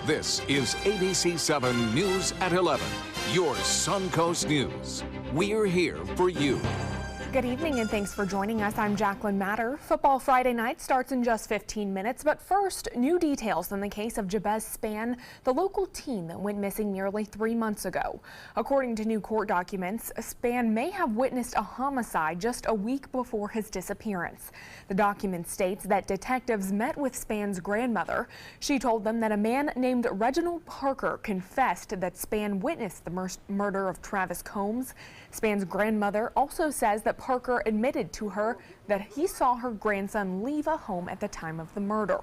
This is ABC7 News at 11, your Suncoast News. We're here for you. Good evening and thanks for joining us. I'm Jacqueline Matter. Football Friday night starts in just 15 minutes, but first, new details in the case of Jabez Spann, the local teen that went missing nearly 3 months ago. According to new court documents, Spann may have witnessed a homicide just a week before his disappearance. The document states that detectives met with Spann's grandmother. She told them that a man named Reginald Parker confessed that Spann witnessed the murder of Travis Combs. Spann's grandmother also says that Parker admitted to her that he saw her grandson leave a home at the time of the murder.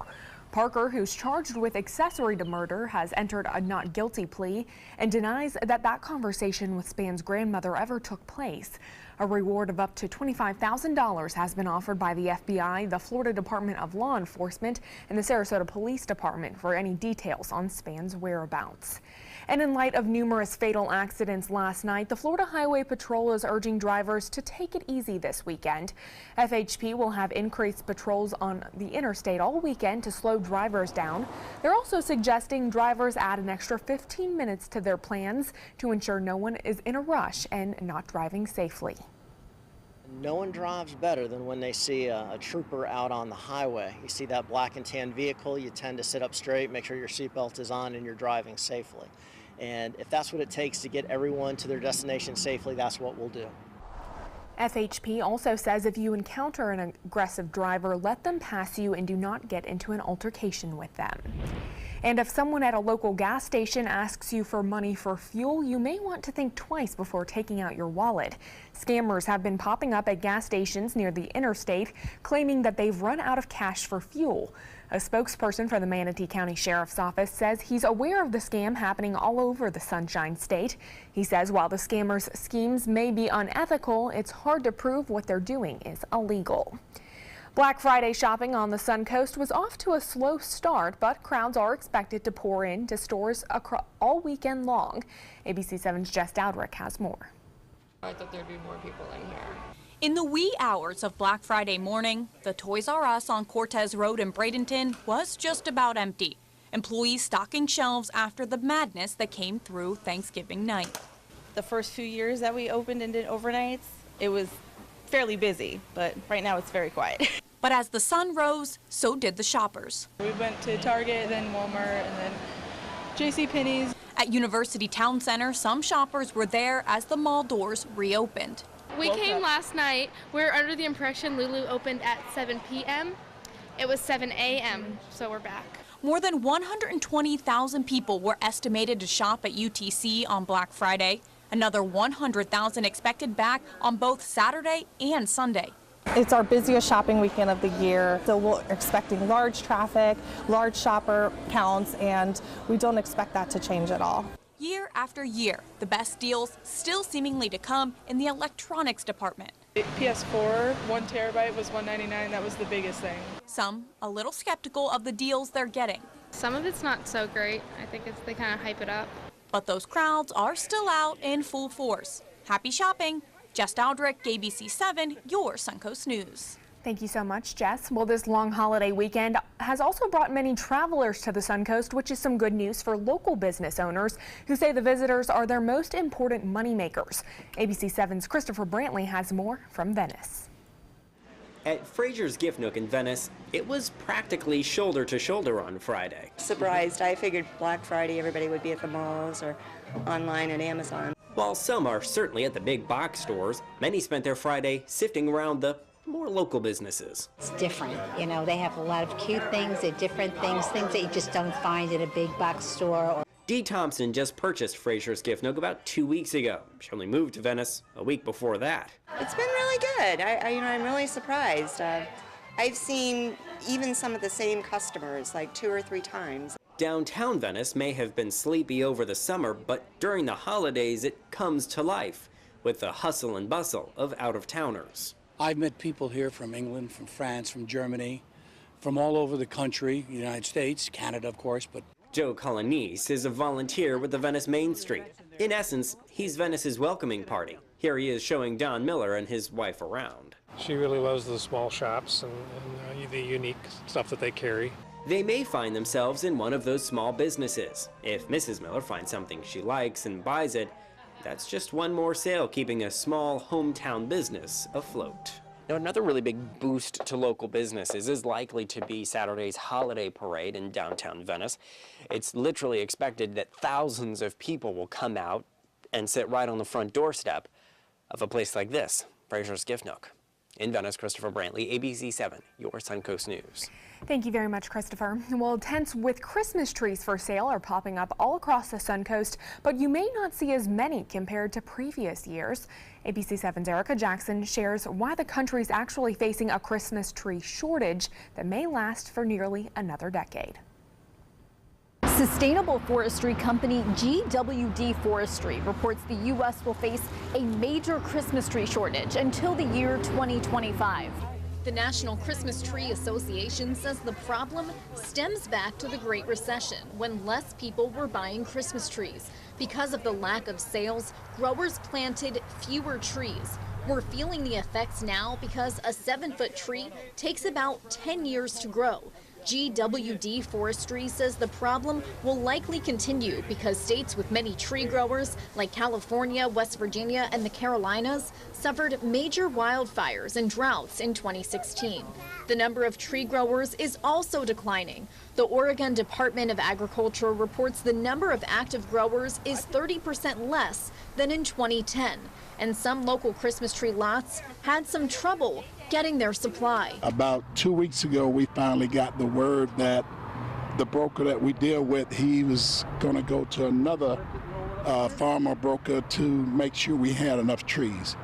Parker, who's charged with accessory to murder, has entered a not guilty plea and denies that conversation with Spann's grandmother ever took place. A reward of up to $25,000 has been offered by the FBI, the Florida Department of Law Enforcement, and the Sarasota Police Department for any details on Spann's whereabouts. And in light of numerous fatal accidents last night, the Florida Highway Patrol is urging drivers to take it easy this weekend. FHP will have increased patrols on the interstate all weekend to slow drivers down. They're also suggesting drivers add an extra 15 minutes to their plans to ensure no one is in a rush and not driving safely. No one drives better than when they see a trooper out on the highway. You see that black and tan vehicle, you tend to sit up straight, make sure your seatbelt is on and you're driving safely. And if that's what it takes to get everyone to their destination safely, that's what we'll do. FHP also says if you encounter an aggressive driver, let them pass you and do not get into an altercation with them. And if someone at a local gas station asks you for money for fuel, you may want to think twice before taking out your wallet. Scammers have been popping up at gas stations near the interstate, claiming that they've run out of cash for fuel. A spokesperson for the Manatee County Sheriff's Office says he's aware of the scam happening all over the Sunshine State. He says while the scammers' schemes may be unethical, it's hard to prove what they're doing is illegal. Black Friday shopping on the Suncoast was off to a slow start, but crowds are expected to pour into stores all weekend long. ABC7's Jess Dowdrick has more. I thought there'd be more people in here. In the wee hours of Black Friday morning, the Toys R Us on Cortez Road in Bradenton was just about empty. Employees stocking shelves after the madness that came through Thanksgiving night. The first few years that we opened and did overnights, it was fairly busy, but right now it's very quiet. But as the sun rose, so did the shoppers. We went to Target, then Walmart, and then JCPenney's. At University Town Center, some shoppers were there as the mall doors reopened. We came last night. We were under the impression Lulu opened at 7 p.m. It was 7 a.m., so we're back. More than 120,000 people were estimated to shop at UTC on Black Friday. Another 100,000 expected back on both Saturday and Sunday. It's our busiest shopping weekend of the year, so we're expecting large traffic, large shopper counts, and we don't expect that to change at all. Year after year, the best deals still seemingly to come in the electronics department. PS4, 1 terabyte was $199. That was the biggest thing. Some a little skeptical of the deals they're getting. Some of it's not so great. I think they kind of hype it up. But those crowds are still out in full force. Happy shopping. Jess Dowdrick, ABC7, your Suncoast News. Thank you so much, Jess. Well, this long holiday weekend has also brought many travelers to the Suncoast, which is some good news for local business owners who say the visitors are their most important moneymakers. ABC7's Christopher Brantley has more from Venice. At Fraser's Gift Nook in Venice, it was practically shoulder to shoulder on Friday. Surprised. I figured Black Friday everybody would be at the malls or online at Amazon. While some are certainly at the big box stores, many spent their Friday sifting around the more local businesses. It's different, you know, they have a lot of cute things, they're different things that you just don't find in a big box store. Dee Thompson just purchased Fraser's Gift Nook about 2 weeks ago. She only moved to Venice a week before that. It's been really good. I'm really surprised. I've seen even some of the same customers like 2 or 3 times. Downtown Venice may have been sleepy over the summer, but during the holidays it comes to life with the hustle and bustle of out-of-towners. I've met people here from England, from France, from Germany, from all over the country, the United States, Canada, of course, but Joe Colonese is a volunteer with the Venice Main Street. In essence, he's Venice's welcoming party. Here he is showing Don Miller and his wife around. She really loves the small shops and the unique stuff that they carry. They may find themselves in one of those small businesses. If Mrs. Miller finds something she likes and buys it, that's just one more sale keeping a small hometown business afloat. Now, another really big boost to local businesses is likely to be Saturday's holiday parade in downtown Venice. It's literally expected that thousands of people will come out and sit right on the front doorstep of a place like this, Fraser's Gift Nook. In Venice, Christopher Brantley, ABC7, your Suncoast News. Thank you very much, Christopher. Well, tents with Christmas trees for sale are popping up all across the Suncoast, but you may not see as many compared to previous years. ABC7's Erica Jackson shares why the country's actually facing a Christmas tree shortage that may last for nearly another decade. Sustainable forestry company GWD Forestry reports the U.S. will face a major Christmas tree shortage until the year 2025. The National Christmas Tree Association says the problem stems back to the Great Recession, when less people were buying Christmas trees. Because of the lack of sales, growers planted fewer trees. We're feeling the effects now because a 7-foot tree takes about 10 years to grow. GWD Forestry says the problem will likely continue because states with many tree growers, like California, West Virginia, and the Carolinas, suffered major wildfires and droughts in 2016. The number of tree growers is also declining. The Oregon Department of Agriculture reports the number of active growers is 30% less than in 2010. And some local Christmas tree lots had some trouble getting their supply. About 2 weeks ago, we finally got the word that the broker that we deal with, he was going to go to another farmer broker to make sure we had enough trees.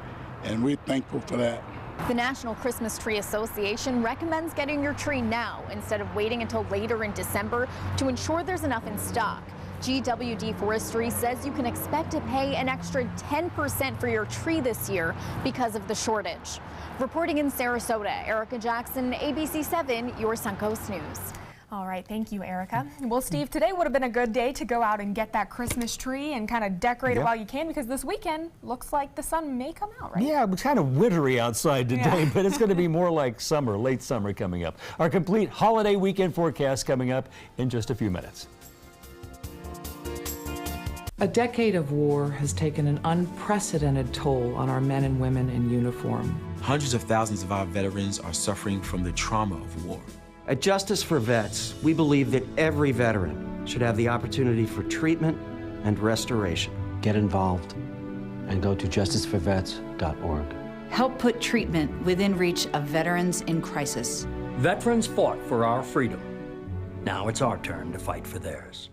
And we're thankful for that. The National Christmas Tree Association recommends getting your tree now instead of waiting until later in December to ensure there's enough in stock. GWD Forestry says you can expect to pay an extra 10% for your tree this year because of the shortage. Reporting in Sarasota, Erica Jackson, ABC7, your Suncoast News. All right, thank you, Erica. Well, Steve, today would have been a good day to go out and get that Christmas tree and kind of decorate it while you can, because this weekend looks like the sun may come out, right? Yeah, it's kind of wintry outside today, but it's going to be more like summer, late summer coming up. Our complete holiday weekend forecast coming up in just a few minutes. A decade of war has taken an unprecedented toll on our men and women in uniform. Hundreds of thousands of our veterans are suffering from the trauma of war. At Justice for Vets, we believe that every veteran should have the opportunity for treatment and restoration. Get involved and go to justiceforvets.org. Help put treatment within reach of veterans in crisis. Veterans fought for our freedom. Now it's our turn to fight for theirs.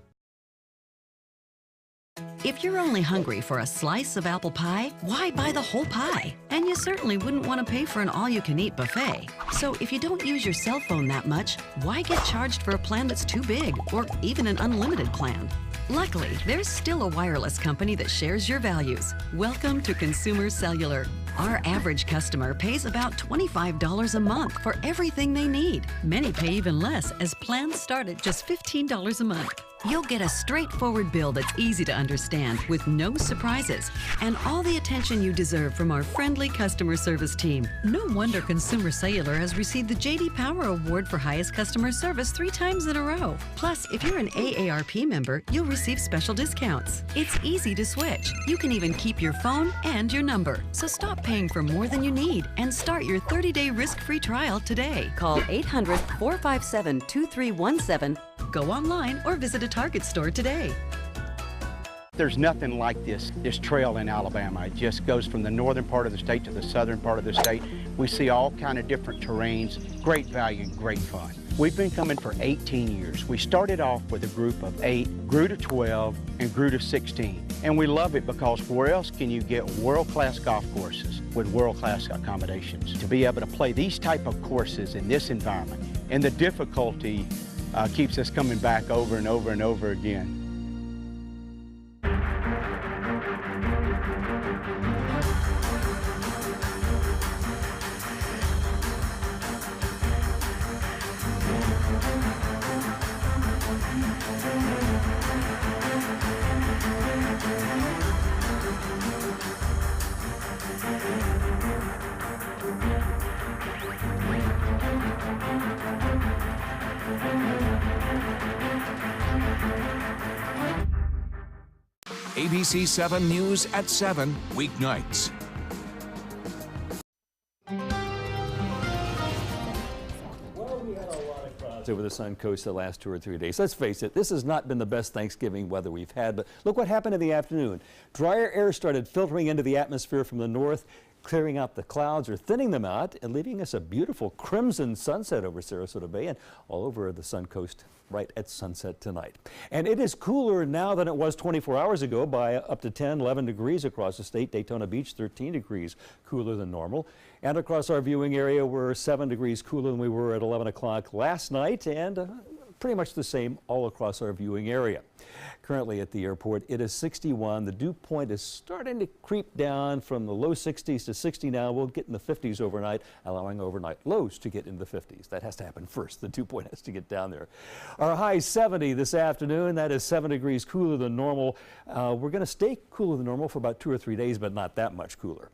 If you're only hungry for a slice of apple pie, why buy the whole pie? And you certainly wouldn't want to pay for an all-you-can-eat buffet. So if you don't use your cell phone that much, why get charged for a plan that's too big, or even an unlimited plan? Luckily, there's still a wireless company that shares your values. Welcome to Consumer Cellular. Our average customer pays about $25 a month for everything they need. Many pay even less, as plans start at just $15 a month. You'll get a straightforward bill that's easy to understand, with no surprises, and all the attention you deserve from our friendly customer service team. No wonder Consumer Cellular has received the J.D. Power Award for highest customer service 3 times in a row. Plus, if you're an AARP member, you'll receive special discounts. It's easy to switch. You can even keep your phone and your number. So stop paying for more than you need and start your 30-day risk-free trial today. Call 800-457-2317. Go online or visit a Target store today. There's nothing like this trail in Alabama. It just goes from the northern part of the state to the southern part of the state. We see all kind of different terrains, great value and great fun. We've been coming for 18 years. We started off with a group of 8, grew to 12, and grew to 16. And we love it because where else can you get world-class golf courses with world-class accommodations? To be able to play these type of courses in this environment, and the difficulty keeps us coming back over and over and over again. ABC7 News at 7 weeknights. Over the Suncoast the last 2 or 3 days. Let's face it, this has not been the best Thanksgiving weather we've had, but look what happened in the afternoon. Drier air started filtering into the atmosphere from the north, clearing out the clouds or thinning them out and leaving us a beautiful crimson sunset over Sarasota Bay and all over the Suncoast right at sunset tonight. And it is cooler now than it was 24 hours ago by up to 10, 11 degrees across the state. Daytona Beach, 13 degrees cooler than normal. And across our viewing area, we're 7 degrees cooler than we were at 11 o'clock last night, and pretty much the same all across our viewing area. Currently at the airport, it is 61. The dew point is starting to creep down from the low 60s to 60 now. We'll get in the 50s overnight, allowing overnight lows to get in the 50s. That has to happen first. The dew point has to get down there. Our high 70 this afternoon. That is 7 degrees cooler than normal. We're going to stay cooler than normal for about 2 or 3 days, but not that much cooler.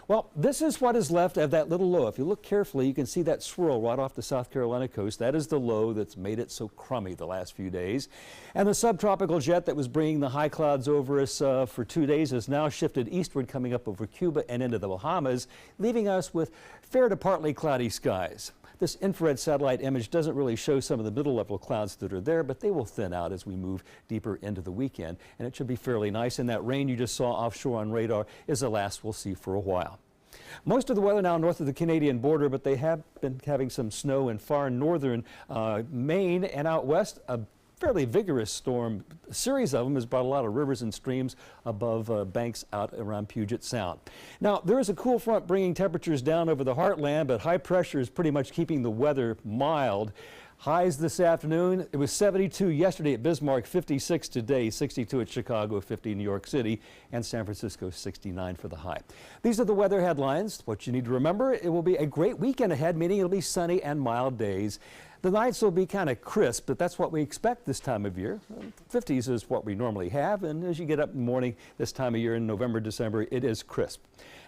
Well, this is what is left of that little low. If you look carefully, you can see that swirl right off the South Carolina coast. That is the low that's made it so crummy the last few days. And the subtropical jet that was bringing the high clouds over us for 2 days has now shifted eastward, coming up over Cuba and into the Bahamas, leaving us with fair to partly cloudy skies. This infrared satellite image doesn't really show some of the middle level clouds that are there, but they will thin out as we move deeper into the weekend, and it should be fairly nice. And that rain you just saw offshore on radar is the last we'll see for a while. Most of the weather now north of the Canadian border, but they have been having some snow in far northern Maine and out west. A fairly vigorous storm, a series of them, has brought a lot of rivers and streams above banks out around Puget Sound. Now, there is a cool front bringing temperatures down over the heartland, but high pressure is pretty much keeping the weather mild. Highs this afternoon, it was 72 yesterday at Bismarck, 56 today, 62 at Chicago, 50 in New York City, and San Francisco, 69 for the high. These are the weather headlines. What you need to remember, it will be a great weekend ahead, meaning it'll be sunny and mild days. The nights will be kind of crisp, but that's what we expect this time of year. 50s is what we normally have, and as you get up in the morning this time of year in November, December, it is crisp.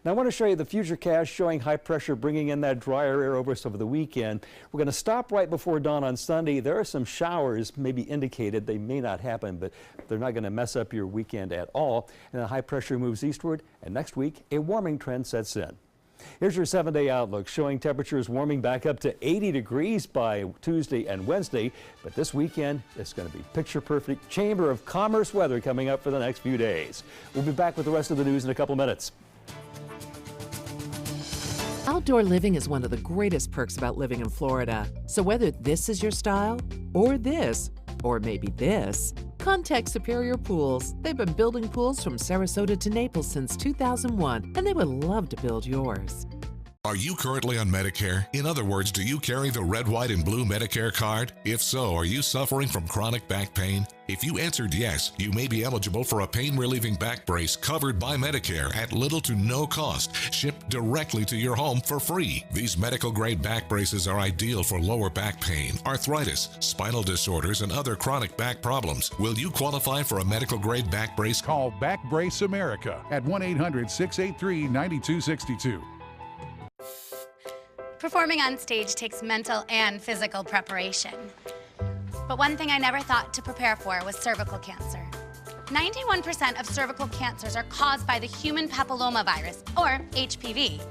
Now I want to show you the futurecast showing high pressure bringing in that drier air over us over the weekend. We're going to stop right before dawn on Sunday. There are some showers maybe indicated. They may not happen, but they're not going to mess up your weekend at all. And the high pressure moves eastward, and next week a warming trend sets in. Here's your 7-day outlook showing temperatures warming back up to 80 degrees by Tuesday and Wednesday. But this weekend, it's going to be picture perfect Chamber of Commerce weather coming up for the next few days. We'll be back with the rest of the news in a couple minutes. Outdoor living is one of the greatest perks about living in Florida. So whether this is your style, or this, or maybe this, contact Superior Pools. They've been building pools from Sarasota to Naples since 2001, and they would love to build yours. Are you currently on Medicare? In other words, do you carry the red, white, and blue Medicare card? If so, are you suffering from chronic back pain? If you answered yes, you may be eligible for a pain-relieving back brace covered by Medicare at little to no cost, shipped directly to your home for free. These medical-grade back braces are ideal for lower back pain, arthritis, spinal disorders, and other chronic back problems. Will you qualify for a medical-grade back brace? Call Back Brace America at 1-800-683-9262. Performing on stage takes mental and physical preparation. But one thing I never thought to prepare for was cervical cancer. 91% of cervical cancers are caused by the human papillomavirus, or HPV.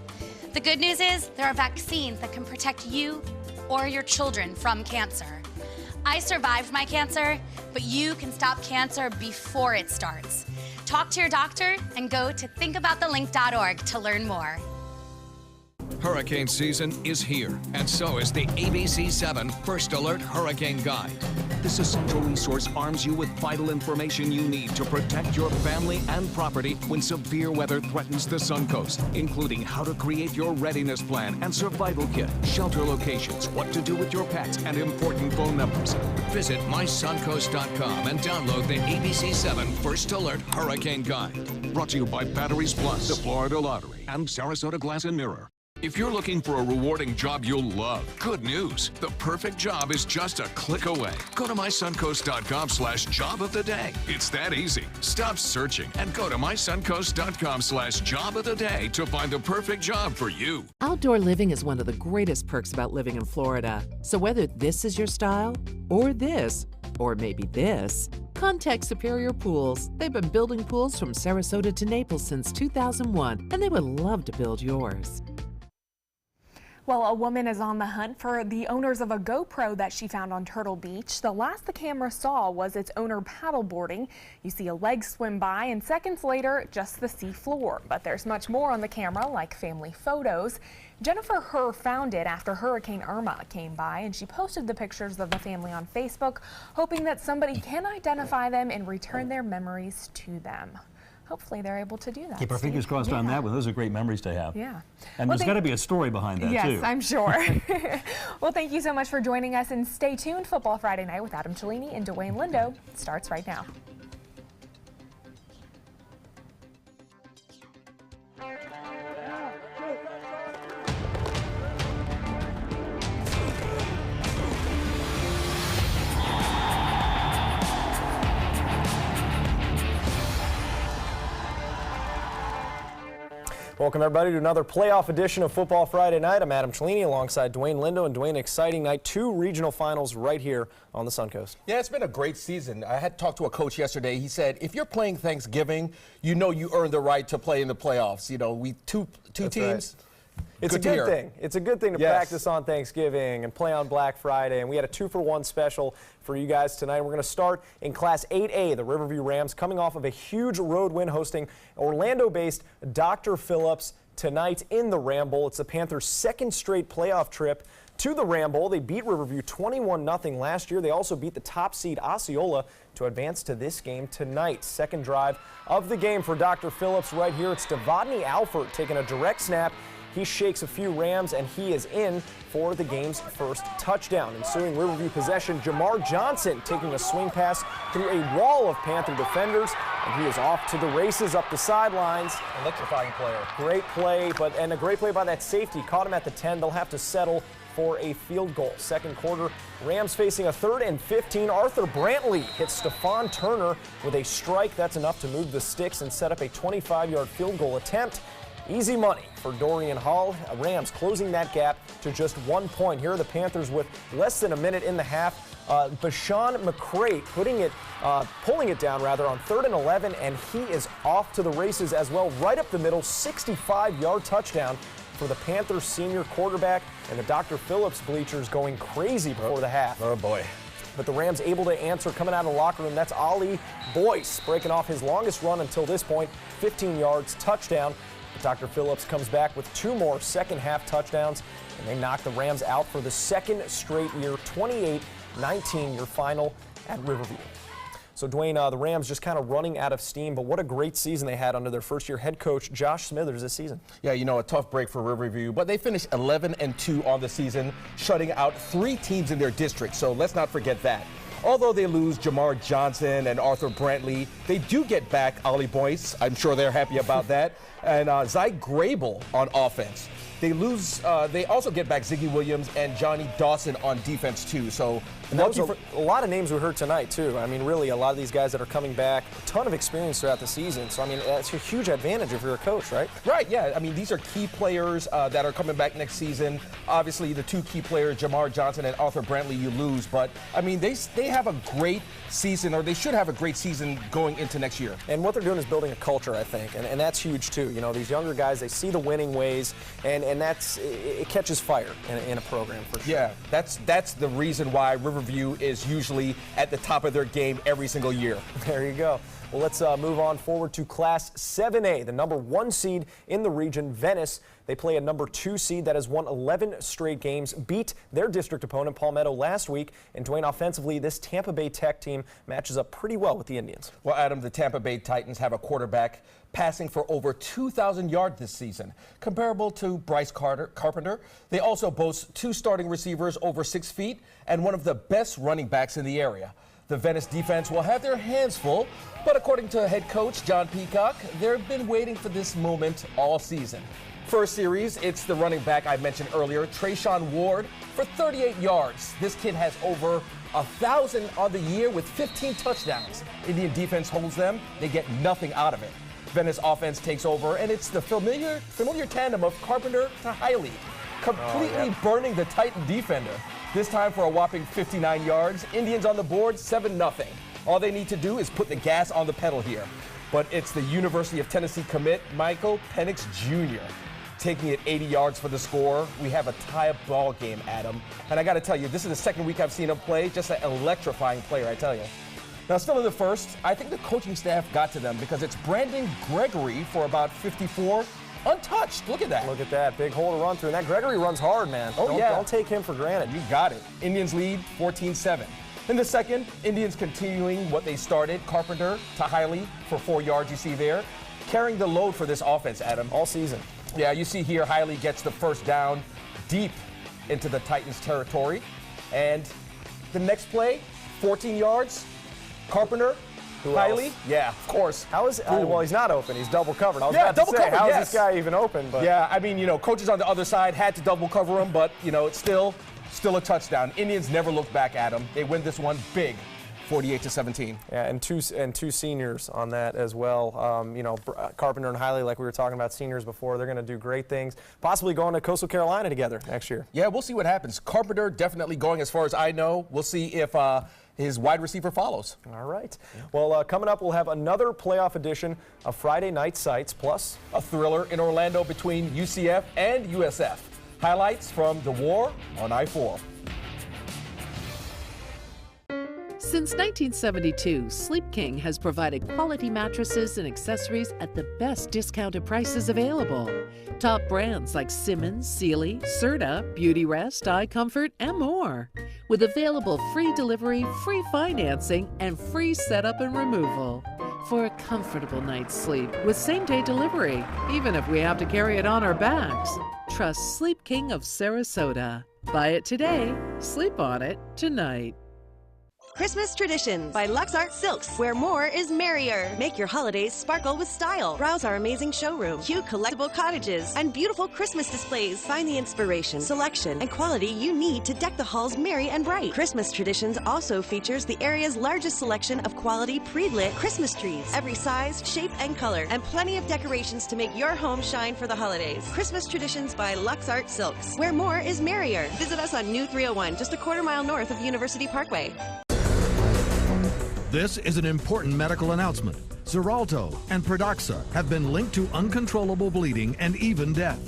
The good news is there are vaccines that can protect you or your children from cancer. I survived my cancer, but you can stop cancer before it starts. Talk to your doctor and go to thinkaboutthelink.org to learn more. Hurricane season is here, and so is the ABC7 First Alert Hurricane Guide. This essential resource arms you with vital information you need to protect your family and property when severe weather threatens the Suncoast, including how to create your readiness plan and survival kit, shelter locations, what to do with your pets, and important phone numbers. Visit mysuncoast.com and download the ABC7 First Alert Hurricane Guide. Brought to you by Batteries Plus, the Florida Lottery, and Sarasota Glass and Mirror. If you're looking for a rewarding job you'll love, good news. The perfect job is just a click away. Go to mysuncoast.com/job of the day. It's that easy. Stop searching and go to mysuncoast.com/job of the day to find the perfect job for you. Outdoor living is one of the greatest perks about living in Florida. So whether this is your style, or this, or maybe this. Contact Superior Pools. They've been building pools from Sarasota to Naples since 2001, and they would love to build yours. Well, a woman is on the hunt for the owners of a GoPro that she found on Turtle Beach. The last the camera saw was its owner paddleboarding. You see a leg swim by, and seconds later, just the sea floor. But there's much more on the camera, like family photos. Jennifer Herr found it after Hurricane Irma came by, and she posted the pictures of the family on Facebook, hoping that somebody can identify them and return their memories to them. Hopefully they're able to do that. Keep our fingers crossed on that one. Those are great memories to have. Yeah. And Well, there's got to be a story behind that, too. Yes, I'm sure. Well, thank you so much for joining us, and stay tuned. Football Friday Night with Adam Cellini and Dwayne Lindo starts right now. Welcome everybody to another playoff edition of Football Friday Night. I'm Adam Cellini alongside Dwayne Lindo. And Dwayne, exciting night. 2 regional finals right here on the Suncoast. Yeah, it's been a great season. I had talked to a coach yesterday. He said, if you're playing Thanksgiving, you know you earned the right to play in the playoffs. You know, we two teams. Right. It's a good thing. It's a good thing to practice on Thanksgiving and play on Black Friday. And we had a 2-for-1 special for you guys tonight. We're going to start in Class 8A, the Riverview Rams, coming off of a huge road win hosting Orlando-based Dr. Phillips tonight in the Ram Bowl. It's the Panthers' second straight playoff trip to the Ram Bowl. They beat Riverview 21-0 last year. They also beat the top seed Osceola to advance to this game tonight. Second drive of the game for Dr. Phillips right here. It's Devadney Alford taking a direct snap. He shakes a few Rams, and he is in for the game's first touchdown. Ensuing Riverview possession, Jamar Johnson taking a swing pass through a wall of Panther defenders, and he is off to the races up the sidelines. Electrifying player. Great play, and a great play by that safety. Caught him at the 10. They'll have to settle for a field goal. Second quarter, Rams facing a 3rd and 15. Arthur Brantley hits Stephon Turner with a strike. That's enough to move the sticks and set up a 25-yard field goal attempt. Easy money for Dorian Hall. Rams closing that gap to just 1 point. Here are the Panthers with less than a minute in the half. Bashawn McCray pulling it down on 3rd and 11, and he is off to the races as well. Right up the middle, 65-yard touchdown for the Panthers senior quarterback, and the Dr. Phillips bleachers going crazy before the half. Oh boy. But the Rams able to answer coming out of the locker room. That's Ali Boyce breaking off his longest run until this point, 15 yards, touchdown. Dr. Phillips comes back with 2 more second-half touchdowns, and they knock the Rams out for the second straight year, 28-19, your final at Riverview. So, Dwayne, the Rams just kind of running out of steam, but what a great season they had under their first-year head coach, Josh Smithers, this season. Yeah, you know, a tough break for Riverview, but they finished 11-2 on the season, shutting out 3 teams in their district, so let's not forget that. Although they lose Jamar Johnson and Arthur Brantley, they do get back Ali Boyce. I'm sure they're happy about that. And Zy Grable on offense. They lose. They also get back Ziggy Williams and Johnny Dawson on defense too. So that was a lot of names we heard tonight too. I mean, really, a lot of these guys that are coming back, a ton of experience throughout the season. So I mean, that's a huge advantage if you're a coach, right? Right. Yeah. I mean, these are key players that are coming back next season. Obviously, the 2 key players, Jamar Johnson and Arthur Brantley, you lose. But I mean, they have a great season, or they should have a great season going into next year. And what they're doing is building a culture, I think, and that's huge too. You know, these younger guys, they see the winning ways, and it catches fire in a program for sure. Yeah, that's the reason why Riverview is usually at the top of their game every single year. There you go. Well, let's move on forward to Class 7A, the number 1 seed in the region, Venice. They play a number 2 seed that has won 11 straight games, beat their district opponent, Palmetto, last week. And Dwayne, offensively, this Tampa Bay Tech team matches up pretty well with the Indians. Well, Adam, the Tampa Bay Titans have a quarterback passing for over 2,000 yards this season, comparable to Bryce Carpenter. They also boast 2 starting receivers over 6 feet and one of the best running backs in the area. The Venice defense will have their hands full, but according to head coach John Peacock, they've been waiting for this moment all season. First series, it's the running back I mentioned earlier, Trayshawn Ward, for 38 yards. This kid has over 1,000 on the year with 15 touchdowns. Indian defense holds them. They get nothing out of it. Venice offense takes over, and it's the familiar tandem of Carpenter to Hiley, completely burning the Titan defender. This time for a whopping 59 yards. Indians on the board, 7-0. All they need to do is put the gas on the pedal here. But it's the University of Tennessee commit, Michael Penix Jr., taking it 80 yards for the score. We have a tie ball game, Adam. And I got to tell you, this is the second week I've seen him play. Just an electrifying player, I tell you. Now, still in the first, I think the coaching staff got to them because it's Brandon Gregory for about 54. Untouched. Look at that. Look at that. Big hole to run through. And that Gregory runs hard, man. Oh, yeah. Don't take him for granted. You got it. Indians lead 14-7. In the second, Indians continuing what they started. Carpenter to Hiley for 4 yards, you see there. Carrying the load for this offense, Adam. All season. Yeah, you see here, Hiley gets the first down deep into the Titans' territory. And the next play, 14 yards. Carpenter, Hiley. Yeah, of course. How is well, he's not open. He's double covered. I was about double to say, covered, how is yes. this guy even open? But yeah, I mean, coaches on the other side had to double cover him, but, it's still a touchdown. Indians never looked back at him. They win this one big, 48-17. Yeah, and two seniors on that as well. Carpenter and Hiley, like we were talking about, seniors before, they're going to do great things. Possibly going to Coastal Carolina together next year. Yeah, we'll see what happens. Carpenter definitely going as far as I know. We'll see if his wide receiver follows. All right. Well, coming up, we'll have another playoff edition of Friday Night Sights, plus a thriller in Orlando between UCF and USF. Highlights from the war on I-4. Since 1972, Sleep King has provided quality mattresses and accessories at the best discounted prices available. Top brands like Simmons, Sealy, Serta, Beautyrest, iComfort, and more. With available free delivery, free financing, and free setup and removal. For a comfortable night's sleep with same-day delivery, even if we have to carry it on our backs. Trust Sleep King of Sarasota. Buy it today, sleep on it tonight. Christmas Tradition by Lux Art Silks, where more is merrier. Make your holidays sparkle with style. Browse our amazing showroom, cute collectible cottages, and beautiful Christmas displays. Find the inspiration, selection, and quality you need to deck the halls merry and bright. Christmas Traditions also features the area's largest selection of quality pre-lit Christmas trees, every size, shape, and color, and plenty of decorations to make your home shine for the holidays. Christmas Traditions by Lux Art Silks, where more is merrier. Visit us on New 301, just a quarter-mile north of University Parkway. This is an important medical announcement. Xarelto and Pradaxa have been linked to uncontrollable bleeding and even death.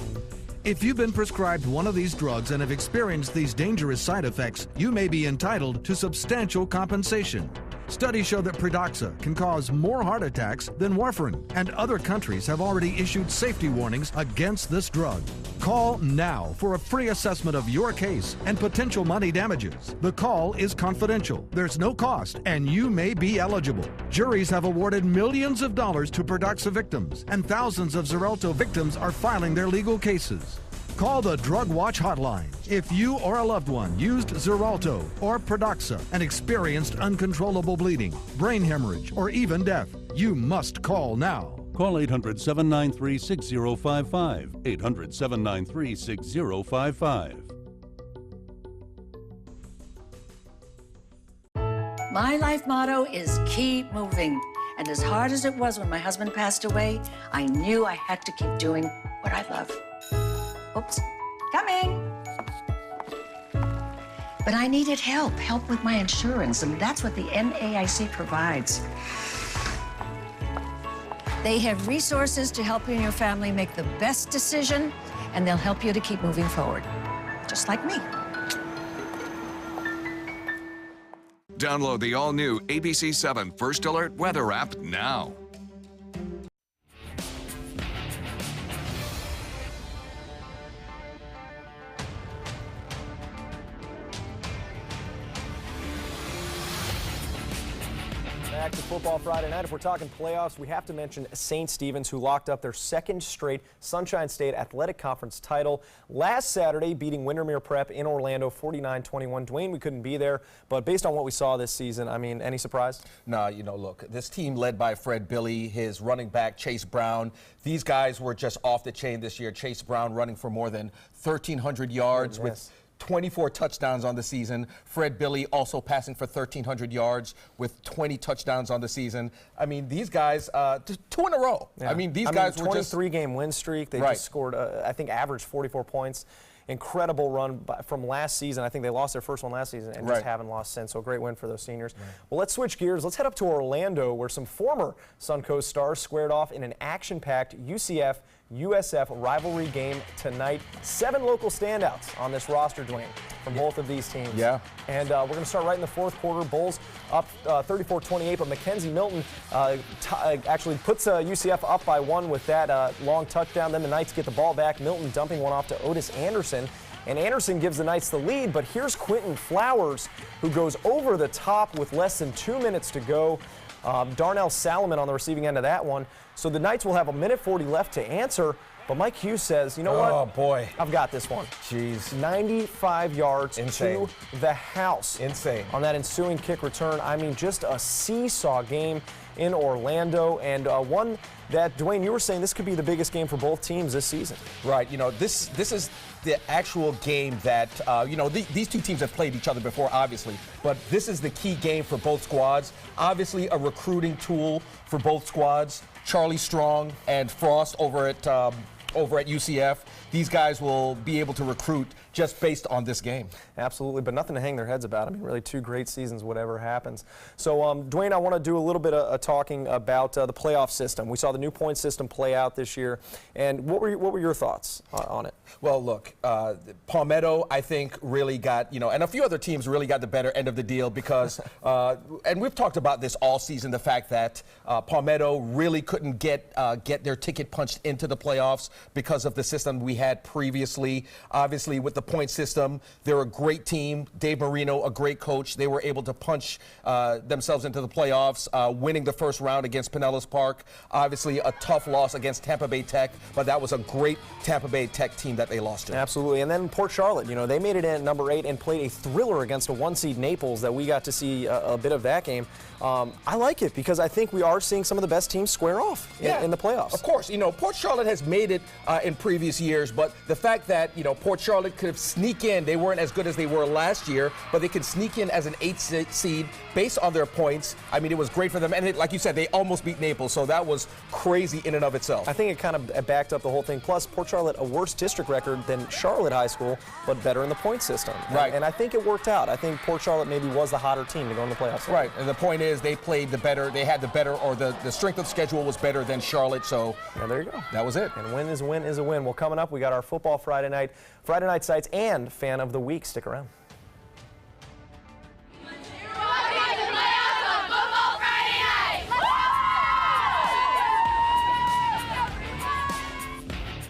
If you've been prescribed one of these drugs and have experienced these dangerous side effects, you may be entitled to substantial compensation. Studies show that Pradaxa can cause more heart attacks than warfarin, and other countries have already issued safety warnings against this drug. Call now for a free assessment of your case and potential money damages. The call is confidential, there's no cost, and you may be eligible. Juries have awarded millions of dollars to Pradaxa victims, and thousands of Xarelto victims are filing their legal cases. Call the Drug Watch hotline if you or a loved one used Xarelto or Pradaxa and experienced uncontrollable bleeding, brain hemorrhage, or even death. You must call now. Call 800-793-6055. 800-793-6055. My life motto is keep moving. And as hard as it was when my husband passed away, I knew I had to keep doing what I love. Oops, coming. But I needed help with my insurance, and that's what the NAIC provides. They have resources to help you and your family make the best decision, and they'll help you to keep moving forward, just like me. Download the all-new ABC7 First Alert Weather app now. Back to Football Friday night. If we're talking playoffs, we have to mention St. Stephen's, who locked up their second straight Sunshine State Athletic Conference title last Saturday, beating Windermere Prep in Orlando 49-21. Dwayne, we couldn't be there, but based on what we saw this season, I mean, any surprise? No, look, this team led by Fred Billy, his running back Chase Brown, these guys were just off the chain this year. Chase Brown running for more than 1,300 yards with 24 touchdowns on the season. Fred Billy also passing for 1,300 yards with 20 touchdowns on the season. I mean, these guys, 2 in a row. Yeah. I mean, these guys were just 23-game win streak. They just scored, I think, averaged 44 points. incredible run from last season. I think they lost their first one last season and just haven't lost since. So a great win for those seniors. Well, let's switch gears. Let's head up to Orlando, where some former Suncoast stars squared off in an action-packed UCF-USF rivalry game tonight. 7 local standouts on this roster, Dwayne, from both of these teams. Yeah. And we're going to start right in the fourth quarter. Bulls up 34-28, but Mackenzie Milton actually puts UCF up by 1 with that long touchdown. Then the Knights get the ball back. Milton dumping one off to Otis Anderson. And Anderson gives the Knights the lead, but here's Quentin Flowers, who goes over the top with less than 2 minutes to go. Darnell Salomon on the receiving end of that one. So the Knights will have 1:40 left to answer. But Mike Hughes says, you know what? Oh, boy. I've got this one. Jeez. 95 yards Insane. to the house. Insane. On that ensuing kick return. I mean, just a seesaw game in Orlando, and one that, Dwayne, you were saying this could be the biggest game for both teams this season. Right. You know, this is the actual game that, these two teams have played each other before, obviously, but this is the key game for both squads. Obviously, a recruiting tool for both squads. Charlie Strong and Frost over at UCF. These guys will be able to recruit just based on this game. Absolutely, but nothing to hang their heads about. I mean, really 2 great seasons, whatever happens. So, Dwayne, I want to do a little bit of talking about the playoff system. We saw the new point system play out this year, and what were your thoughts on it? Well, look, Palmetto, I think, really got, and a few other teams really got the better end of the deal because, and we've talked about this all season, the fact that Palmetto really couldn't get their ticket punched into the playoffs because of the system we had previously. Obviously, with the point system, they're a great team. Dave Marino, a great coach. They were able to punch themselves into the playoffs, winning the first round against Pinellas Park. Obviously, a tough loss against Tampa Bay Tech, but that was a great Tampa Bay Tech team that they lost to. Absolutely. And then Port Charlotte, they made it in at number 8 and played a thriller against a 1-seed Naples that we got to see a bit of that game. I like it because I think we are seeing some of the best teams square off in the playoffs. Of course, Port Charlotte has made it in previous years, but the fact that, Port Charlotte could sneak in, they weren't as good as they were last year, but they could sneak in as an 8th seed based on their points. I mean, it was great for them. And like you said, they almost beat Naples, so that was crazy in and of itself. I think it kind of backed up the whole thing. Plus, Port Charlotte, a worse district record than Charlotte High School, but better in the point system. Right. And I think it worked out. I think Port Charlotte maybe was the hotter team to go in the playoffs. Right. And the point is they played the better, they had the better, or the strength of schedule was better than Charlotte. So yeah, there you go. That was it. And win is a win is a win. Well, coming up, we got our football Friday night sites and fan of the week. Stick around.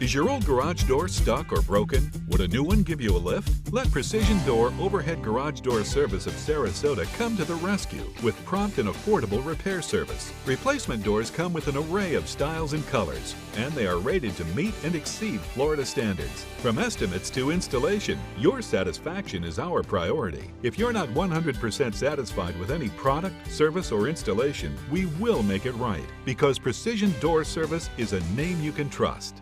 Is your old garage door stuck or broken? Would a new one give you a lift? Let Precision Door Overhead Garage Door Service of Sarasota come to the rescue with prompt and affordable repair service. Replacement doors come with an array of styles and colors, and they are rated to meet and exceed Florida standards. From estimates to installation, your satisfaction is our priority. If you're not 100% satisfied with any product, service, or installation, we will make it right, because Precision Door Service is a name you can trust.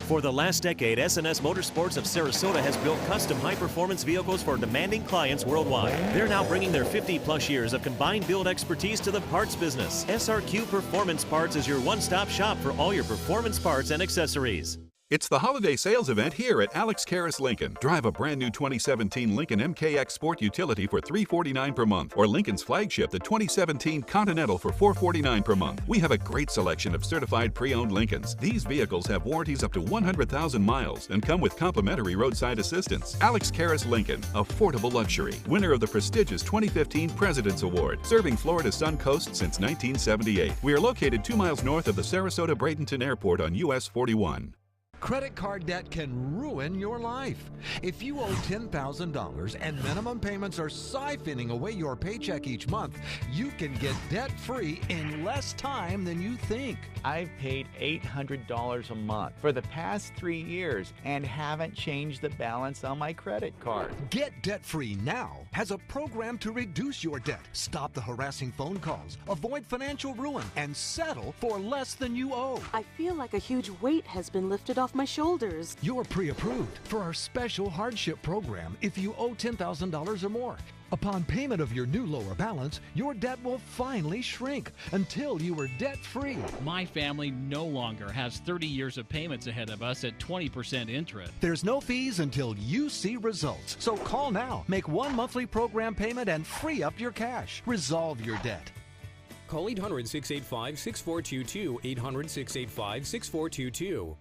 For the last decade, S&S Motorsports of Sarasota has built custom high-performance vehicles for demanding clients worldwide. They're now bringing their 50-plus years of combined build expertise to the parts business. SRQ Performance Parts is your one-stop shop for all your performance parts and accessories. It's the holiday sales event here at Alex Karras Lincoln. Drive a brand new 2017 Lincoln MKX Sport Utility for $349 per month, or Lincoln's flagship, the 2017 Continental, for $449 per month. We have a great selection of certified pre-owned Lincolns. These vehicles have warranties up to 100,000 miles and come with complimentary roadside assistance. Alex Karras Lincoln, affordable luxury. Winner of the prestigious 2015 President's Award, serving Florida's Sun Coast since 1978. We are located 2 miles north of the Sarasota-Bradenton Airport on US 41. Credit card debt can ruin your life. If you owe $10,000 and minimum payments are siphoning away your paycheck each month, you can get debt-free in less time than you think. I've paid $800 a month for the past 3 years and haven't changed the balance on my credit card. Get debt-free now has a program to reduce your debt, stop the harassing phone calls, avoid financial ruin, and settle for less than you owe. I feel like a huge weight has been lifted off my shoulders. You're pre-approved for our special hardship program if you owe $10,000 or more. Upon payment of your new lower balance, your debt will finally shrink until you are debt-free. My family no longer has 30 years of payments ahead of us at 20% interest. There's no fees until you see results. So call now, make one monthly program payment, and free up your cash. Resolve your debt. Call 800-685-6422, 800-685-6422.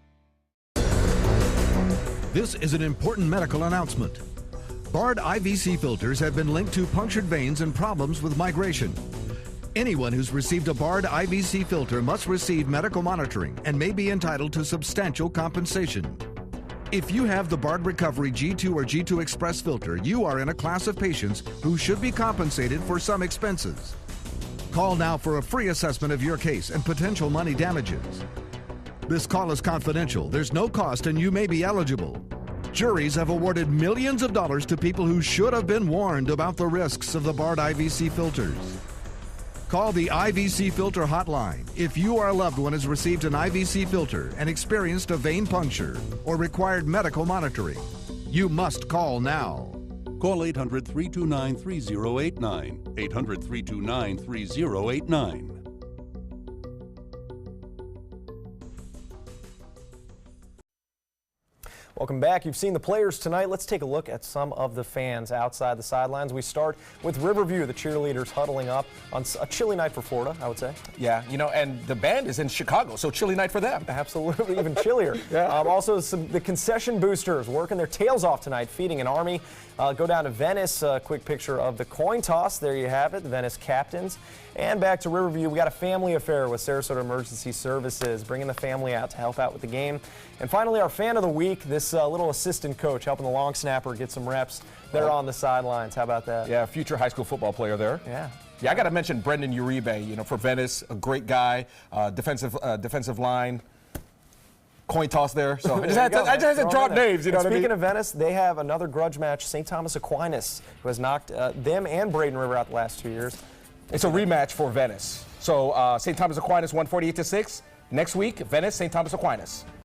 This is an important medical announcement. Bard IVC filters have been linked to punctured veins and problems with migration. Anyone who's received a Bard IVC filter must receive medical monitoring and may be entitled to substantial compensation. If you have the Bard Recovery G2 or G2 Express filter, you are in a class of patients who should be compensated for some expenses. Call now for a free assessment of your case and potential money damages. This call is confidential. There's no cost and you may be eligible. Juries have awarded millions of dollars to people who should have been warned about the risks of the Bard IVC filters. Call the IVC Filter Hotline if you or a loved one has received an IVC filter and experienced a vein puncture or required medical monitoring. You must call now. Call 800-329-3089, 800-329-3089. Welcome back. You've seen the players tonight. Let's take a look at some of the fans outside the sidelines. We start with Riverview, the cheerleaders huddling up on a chilly night for Florida, I would say. Yeah, you know, and the band is in Chicago, so chilly night for them. Absolutely, even chillier. Yeah. Also, the concession boosters working their tails off tonight, feeding an army. Go down to Venice, a quick picture of the coin toss. There you have it, the Venice captains. And back to Riverview, we got a family affair with Sarasota Emergency Services, bringing the family out to help out with the game. And finally, our fan of the week, this little assistant coach helping the long snapper get some reps there on the sidelines. How about that? Yeah, future high school football player there. Yeah. Yeah, I got to mention Brendan Uribe, you know, for Venice, a great guy, defensive line. Coin toss there. So I just had to drop names, you know what I mean? Speaking of Venice, they have another grudge match, St. Thomas Aquinas, who has knocked them and Braden River out the last 2 years. It's a rematch for Venice. So St. Thomas Aquinas won 48-6. Next week, Venice, St. Thomas Aquinas.